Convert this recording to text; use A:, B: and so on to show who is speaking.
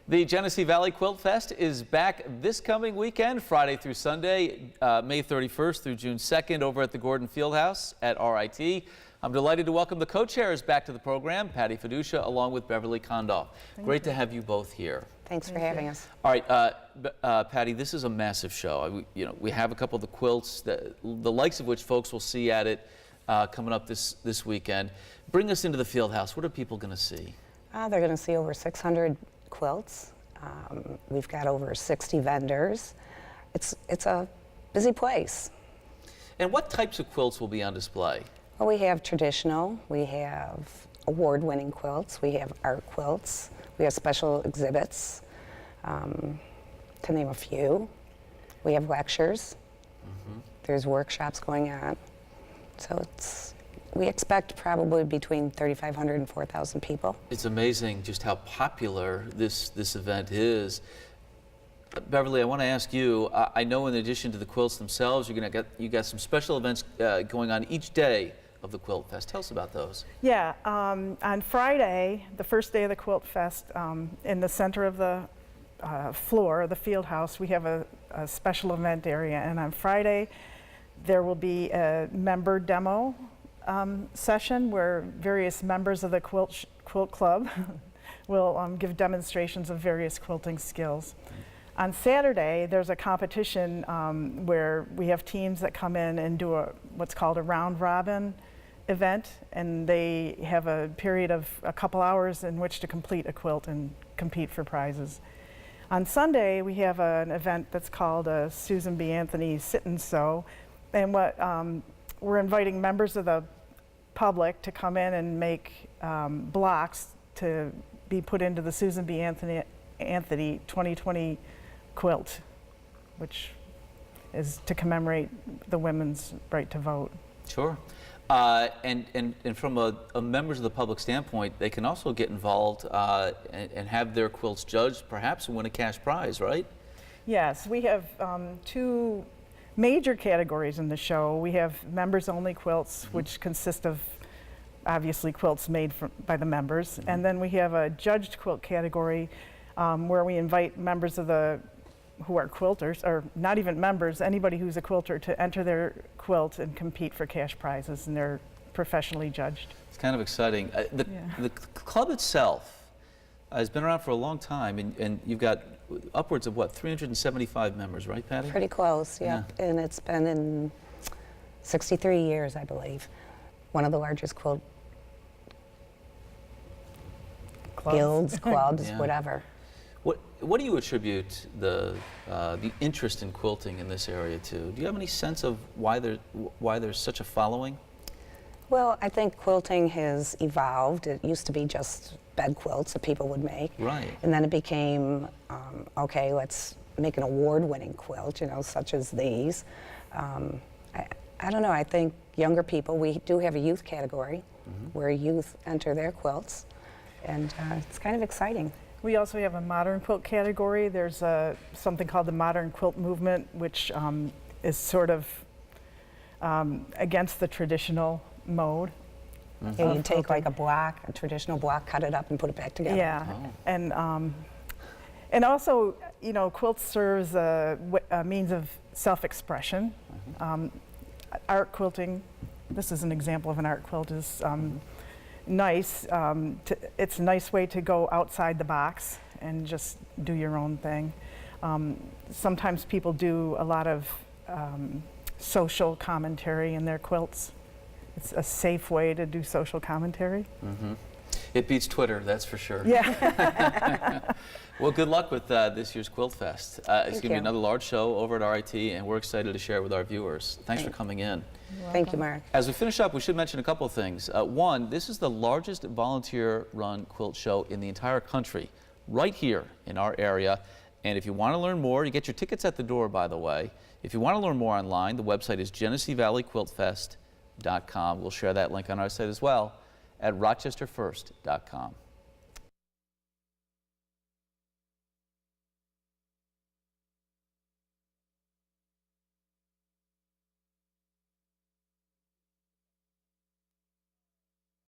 A: The Genesee Valley Quilt Fest is back this coming weekend, Friday through Sunday, May 31st through June 2nd over at the Gordon Fieldhouse at RIT. I'm delighted to welcome the co-chairs back to the program, Pattie Fiduccia along with Beverly Kondolf. Great to have you both here.
B: Thanks for having us.
A: All right, Pattie, this is a massive show. We have a couple of the quilts, the likes of which folks will see at it coming up this weekend. Bring us into the Fieldhouse. What are people going to see?
B: They're going to see over 600 quilts. We've got over 60 vendors. It's a busy place.
A: And what types of quilts will be on display?
B: Well, we have traditional, we have award-winning quilts, we have art quilts, we have special exhibits, to name a few. We have lectures. There's workshops going on. So we expect probably between 3,500 and 4,000 people. It's
A: amazing just how popular this event is. Beverly, I want to ask you, I know in addition to the quilts themselves, you got some special events going on each day of the Quilt Fest. Tell us about those.
C: Yeah, on Friday, the first day of the Quilt Fest, in the center of the floor of the field house, we have a special event area, and on Friday there will be a member demo session where various members of the quilt club will give demonstrations of various quilting skills. On Saturday, there's a competition where we have teams that come in and do what's called a round robin event, and they have a period of a couple hours in which to complete a quilt and compete for prizes. On Sunday, we have an event that's called a Susan B. Anthony Sit and Sew, and we're inviting members of the public to come in and make blocks to be put into the Susan B. Anthony 2020 quilt, which is to commemorate the women's right to vote.
A: Sure. And from a members of the public standpoint, they can also get involved and have their quilts judged, perhaps, and win a cash prize, right? Yes,
C: we have two major categories in the show. We have members-only quilts, which consist of obviously quilts made by the members, and then we have a judged quilt category where we invite members of who are quilters, or not even members, anybody who's a quilter, to enter their quilt and compete for cash prizes, and they're professionally judged.
A: It's kind of exciting. The club itself has been around for a long time, and you've got upwards of, what, 375 members, right, Pattie?
B: Pretty close, yeah. And it's been in 63 years, I believe. One of the largest quilt guilds, clubs, whatever.
A: What do you attribute the interest in quilting in this area to? Do you have any sense of why there's such a following?
B: Well, I think quilting has evolved. It used to be just bed quilts that people would make.
A: Right.
B: And then it became, okay, let's make an award-winning quilt, such as these. I don't know, I think younger people, we do have a youth category where youth enter their quilts, and it's kind of exciting.
C: We also have a modern quilt category. There's something called the modern quilt movement, which is sort of against the traditional mode.
B: Yeah, you take like a traditional block, cut it up and put it back together.
C: Yeah, and also, quilts serves a means of self-expression. Art quilting, this is an example of an art quilt, is nice. It's a nice way to go outside the box and just do your own thing. Sometimes people do a lot of social commentary in their quilts. It's a safe way to do social commentary.
A: It beats Twitter, that's for sure.
C: Yeah.
A: Well, good luck with this year's Quilt Fest. It's going to be another large show over at RIT, and we're excited to share it with our viewers. Thanks for coming in.
B: Thank you, Mark.
A: As we finish up, we should mention a couple of things. One, this is the largest volunteer-run quilt show in the entire country, right here in our area. And if you want to learn more, you get your tickets at the door, by the way. If you want to learn more online, the website is GeneseeValleyQuiltFest.com. We'll share that link on our site as well at RochesterFirst.com.